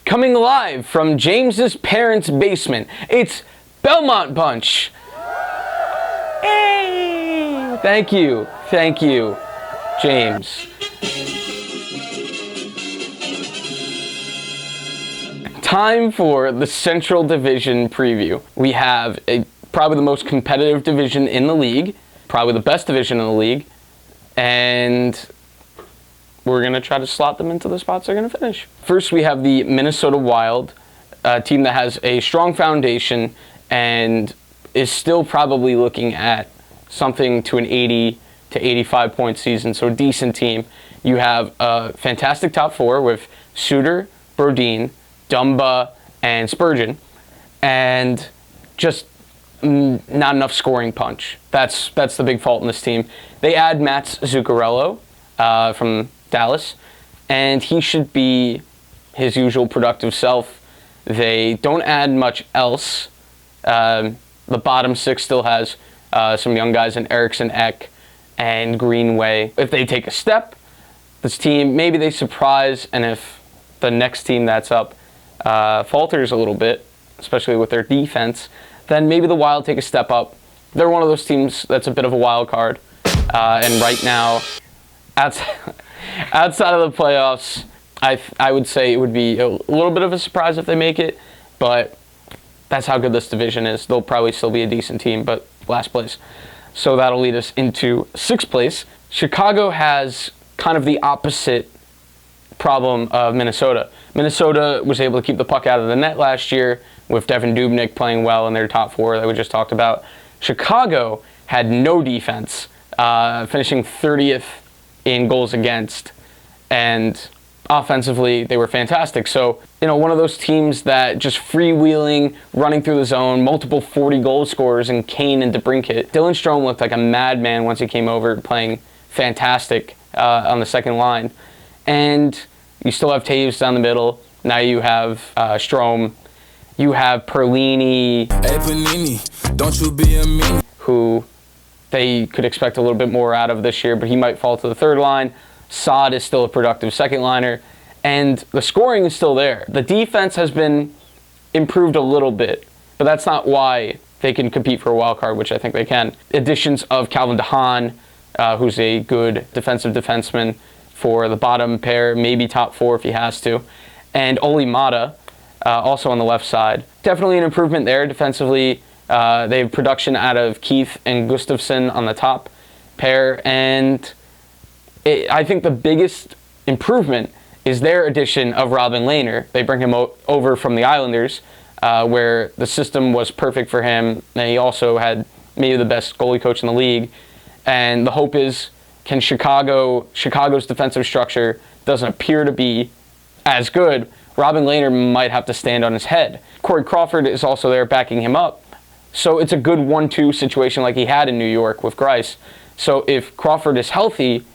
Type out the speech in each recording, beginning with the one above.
Coming live from James's parents' basement, it's Belmont Punch. Hey! Thank you, James. Time for the Central Division preview. We have probably the most competitive division in the league, probably the best division in the league, and we're going to try to slot them into the spots they're going to finish. First, we have the Minnesota Wild, a team that has a strong foundation and is still probably looking at something to an 80 to 85 point season, so a decent team. You have a fantastic top four with Suter, Brodin, Dumba, and Spurgeon, and just not enough scoring punch. That's the big fault in this team. They add Mats Zuccarello from Dallas, and he should be his usual productive self. They don't add much else. The bottom six still has some young guys in Eriksson Ek and Greenway. If they take a step, this team, maybe they surprise, and if the next team that's up falters a little bit, especially with their defense, then maybe the Wild take a step up. They're one of those teams that's a bit of a wild card. And right now, outside of the playoffs, I would say it would be a little bit of a surprise if they make it, but that's how good this division is. They'll probably still be a decent team, but last place. So that'll lead us into sixth place. Chicago has kind of the opposite problem of Minnesota. Minnesota was able to keep the puck out of the net last year with Devin Dubnyk playing well in their top four that we just talked about. Chicago had no defense, finishing 30th in goals against, and offensively they were fantastic. So, one of those teams that just freewheeling, running through the zone, multiple 40 goal scorers in Kane and DeBrincat. Dylan Strome looked like a madman once he came over, playing fantastic on the second line. And you still have Taves down the middle. Now you have Strome. You have Perlini. Hey, Panini, don't you be a meanie. Who they could expect a little bit more out of this year, but he might fall to the third line. Saad is still a productive second liner, and the scoring is still there. The defense has been improved a little bit, but that's not why they can compete for a wild card, which I think they can. Additions of Calvin DeHaan, who's a good defensive defenseman for the bottom pair, maybe top four if he has to, and Olli Mata, also on the left side. Definitely an improvement there defensively. They have production out of Keith and Gustafsson on the top pair, and I think the biggest improvement is their addition of Robin Lehner. They bring him over from the Islanders, where the system was perfect for him, and he also had maybe the best goalie coach in the league. And the hope is, can Chicago's defensive structure doesn't appear to be as good, Robin Lehner might have to stand on his head. Corey Crawford is also there backing him up. So it's a good 1-2 situation like he had in New York with Greiss. So if Crawford is healthy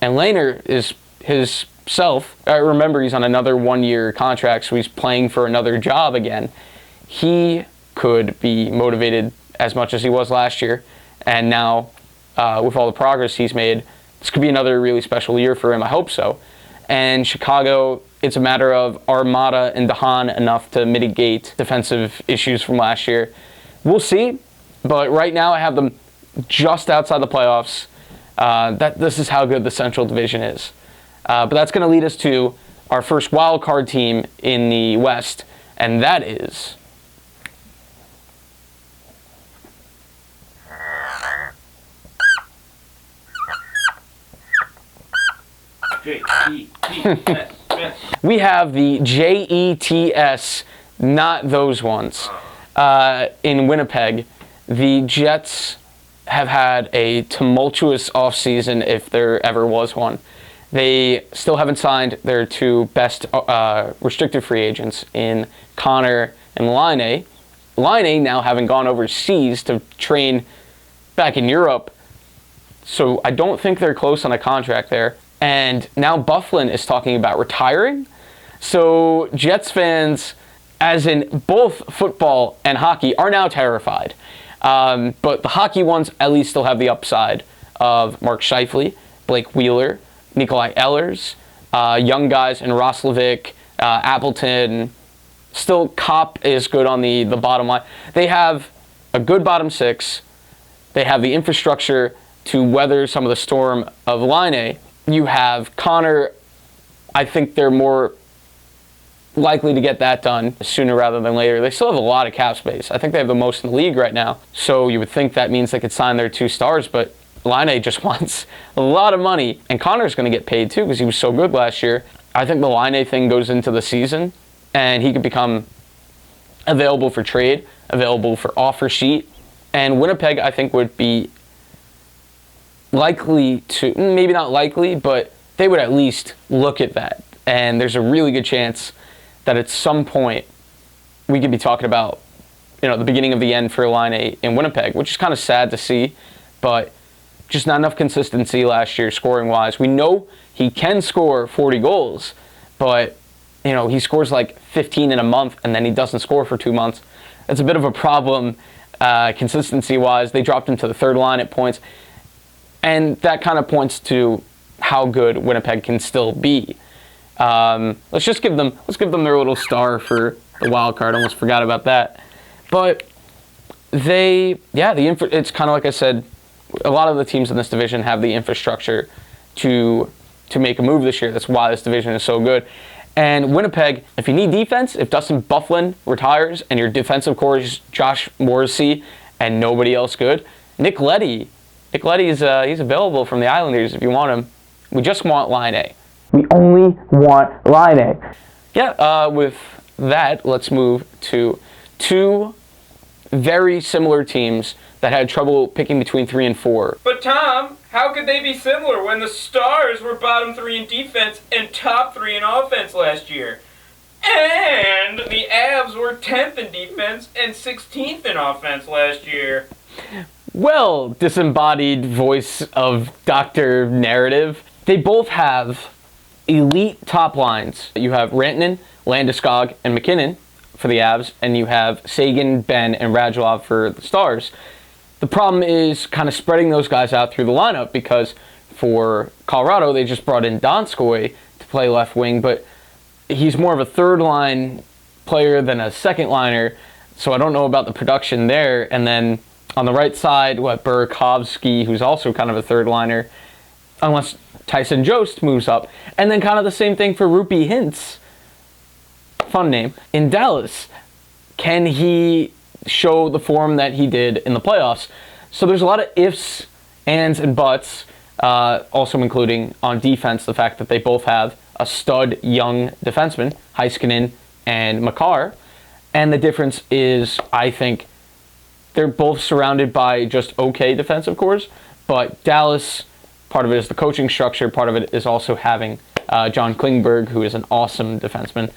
and Lehner is his self, remember he's on another 1-year contract, so he's playing for another job again, he could be motivated as much as he was last year. And now, with all the progress he's made, this could be another really special year for him. I hope so. And Chicago, it's a matter of Armada and DeHaan enough to mitigate defensive issues from last year. We'll see, but right now I have them just outside the playoffs. This is how good the Central Division is. But that's going to lead us to our first wild card team in the West, and that is we have the Jets, not those ones. In Winnipeg, the Jets have had a tumultuous offseason if there ever was one. They still haven't signed their two best restricted free agents in Connor and Laine. Laine now having gone overseas to train back in Europe, so I don't think they're close on a contract there. And now Byfuglien is talking about retiring. So Jets fans, as in both football and hockey, are now terrified. But the hockey ones at least still have the upside of Mark Scheifele, Blake Wheeler, Nikolai Ehlers, young guys in Roslovic, Appleton. Still, Kopp is good on the bottom line. They have a good bottom six. They have the infrastructure to weather some of the storm of Laine. You have Connor. I think they're more likely to get that done sooner rather than later. They still have a lot of cap space. I think they have the most in the league right now. So you would think that means they could sign their 2 stars, but Laine just wants a lot of money. And Connor's going to get paid too because he was so good last year. I think the Laine thing goes into the season and he could become available for trade, available for offer sheet. And Winnipeg, I think, would be likely to, maybe not likely, but they would at least look at that. And there's a really good chance that at some point we could be talking about, the beginning of the end for Laine in Winnipeg, which is kind of sad to see, but just not enough consistency last year scoring-wise. We know he can score 40 goals, but, he scores like 15 in a month and then he doesn't score for 2 months. That's a bit of a problem consistency-wise. They dropped him to the 3rd line at points, and that kind of points to how good Winnipeg can still be. Let's give them their little star for the wild card. Almost forgot about that. But it's kind of like I said, a lot of the teams in this division have the infrastructure to make a move this year. That's why this division is so good. And Winnipeg, if you need defense, if Dustin Byfuglien retires and your defensive core is Josh Morrissey and nobody else good, Nick Leddy is he's available from the Islanders if you want him. We just want Laine. We only want Laine. With that, let's move to 2 very similar teams that had trouble picking between 3 and 4. But Tom, how could they be similar when the Stars were bottom 3 in defense and top 3 in offense last year? And the Avs were 10th in defense and 16th in offense last year. Well, disembodied voice of Dr. Narrative. They both have elite top lines. You have Rantanen, Landeskog, and McKinnon for the Avs, and you have Sagan, Ben, and Radulov for the Stars. The problem is kind of spreading those guys out through the lineup because for Colorado, they just brought in Donskoy to play left wing, but he's more of a 3rd-line player than a 2nd-liner, so I don't know about the production there. And then on the right side, Burakovsky, who's also kind of a 3rd-liner, unless Tyson Jost moves up. And then kind of the same thing for Rupi Hintz, fun name, in Dallas. Can he show the form that he did in the playoffs? So there's a lot of ifs, ands, and buts, also including on defense the fact that they both have a stud young defenseman, Heiskanen and Makar. And the difference is, I think, they're both surrounded by just okay defensive cores, but Dallas, part of it is the coaching structure, part of it is also having John Klingberg, who is an awesome defenseman,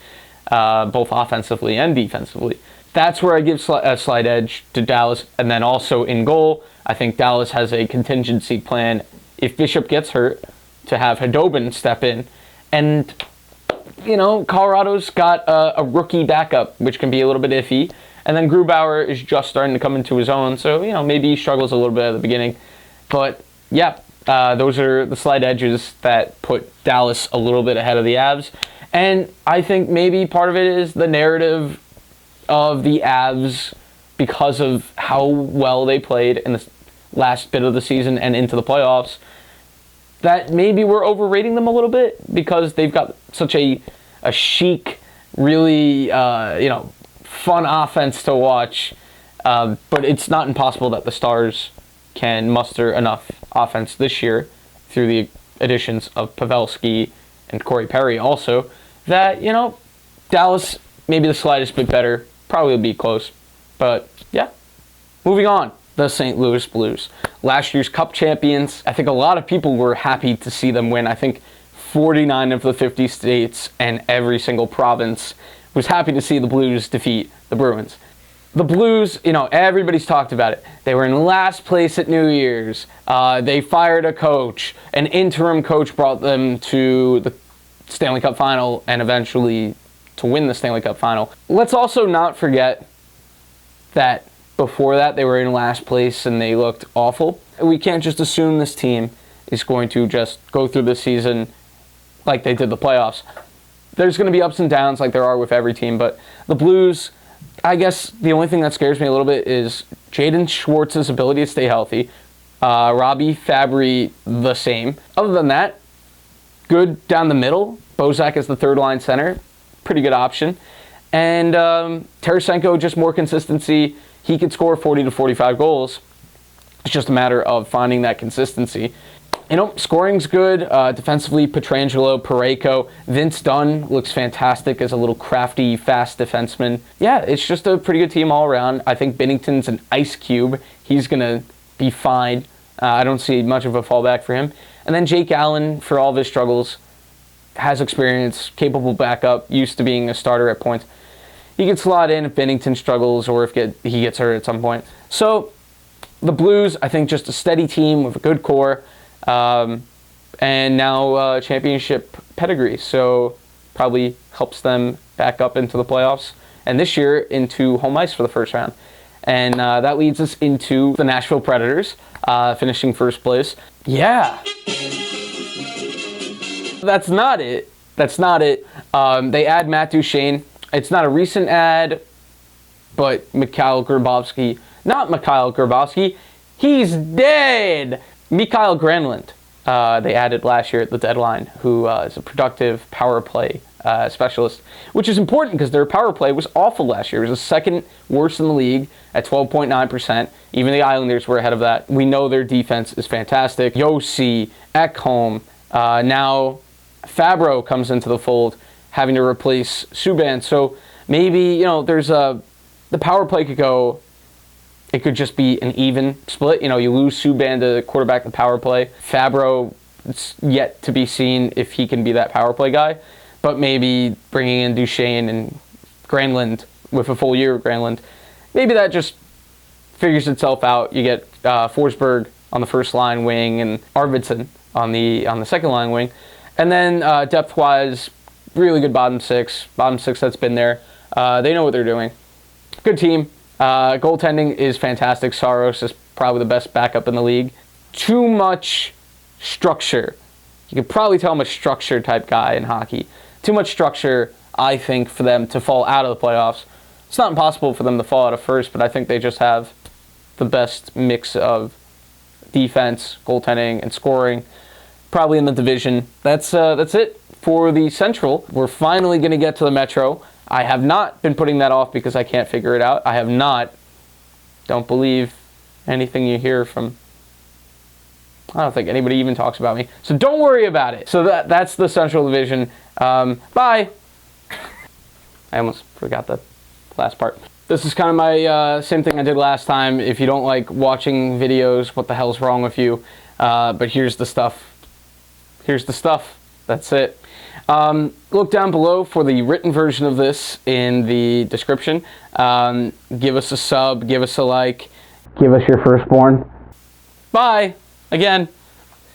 both offensively and defensively. That's where I give a slight edge to Dallas. And then also in goal, I think Dallas has a contingency plan if Bishop gets hurt to have Khudobin step in. And, Colorado's got a rookie backup, which can be a little bit iffy. And then Grubauer is just starting to come into his own. So, maybe he struggles a little bit at the beginning. But, those are the slight edges that put Dallas a little bit ahead of the Avs. And I think maybe part of it is the narrative of the Avs because of how well they played in the last bit of the season and into the playoffs, that maybe we're overrating them a little bit because they've got such a chic, really, fun offense to watch. But it's not impossible that the Stars can muster enough offense this year through the additions of Pavelski and Corey Perry also that, Dallas maybe the slightest bit better. Probably will be close. But, moving on. The St. Louis Blues. Last year's Cup champions. I think a lot of people were happy to see them win. I think 49 of the 50 states and every single province was happy to see the Blues defeat the Bruins. The Blues, everybody's talked about it. They were in last place at New Year's. They fired a coach. An interim coach brought them to the Stanley Cup final and eventually to win the Stanley Cup final. Let's also not forget that before that they were in last place and they looked awful. We can't just assume this team is going to just go through the season like they did the playoffs. there's going to be ups and downs like there are with every team, but the Blues, I guess the only thing that scares me a little bit is Jaden Schwartz's ability to stay healthy. Robbie Fabry, the same. Other than that, good down the middle. Bozak is the third-line center. Pretty good option. And Tarasenko, just more consistency. He could score 40 to 45 goals. It's just a matter of finding that consistency. Scoring's good. Defensively, Pietrangelo, Parayko. Vince Dunn looks fantastic as a little crafty, fast defenseman. Yeah, it's just a pretty good team all around. I think Binnington's an ice cube. He's going to be fine. I don't see much of a fallback for him. And then Jake Allen, for all of his struggles, has experience, capable backup, used to being a starter at points. He can slot in if Binnington struggles or if he gets hurt at some point. So the Blues, I think, just a steady team with a good core. And now championship pedigree, so probably helps them back up into the playoffs, and this year into home ice for the first round. And that leads us into the Nashville Predators, finishing first place. Yeah. That's not it. They add Matt Duchene. It's not a recent ad, but Mikhail Grabowski. Not Mikhail Grabowski. He's dead. Mikael Granlund, they added last year at the deadline, who is a productive power play specialist, which is important because their power play was awful last year. It was the second worst in the league at 12.9%. Even the Islanders were ahead of that. We know their defense is fantastic. Yossi, Ekholm, now Fabro comes into the fold, having to replace Subban. So maybe, there's the power play could go. It could just be an even split. You lose Subban to quarterback the power play. Fabro, it's yet to be seen if he can be that power play guy. But maybe bringing in Duchene and Granlund with a full year of Granlund, maybe that just figures itself out. You get Forsberg on the first line wing and Arvidsson on the second line wing. And then depth-wise, really good bottom six that's been there. They know what they're doing. Good team. Goaltending is fantastic. Saros is probably the best backup in the league. Too much structure. You can probably tell I'm a structure type guy in hockey. Too much structure, I think, for them to fall out of the playoffs. It's not impossible for them to fall out of first, but I think they just have the best mix of defense, goaltending, and scoring, probably in the division. That's it for the Central. We're finally going to get to the Metro. I have not been putting that off because I can't figure it out. I have not. Don't believe anything you hear from... I don't think anybody even talks about me. So don't worry about it. So that's the Central Division. Bye. I almost forgot the last part. This is kind of my same thing I did last time. If you don't like watching videos, what the hell's wrong with you? But here's the stuff. That's it. Look down below for the written version of this in the description. Give us a sub, give us a like, give us your firstborn. Bye, again.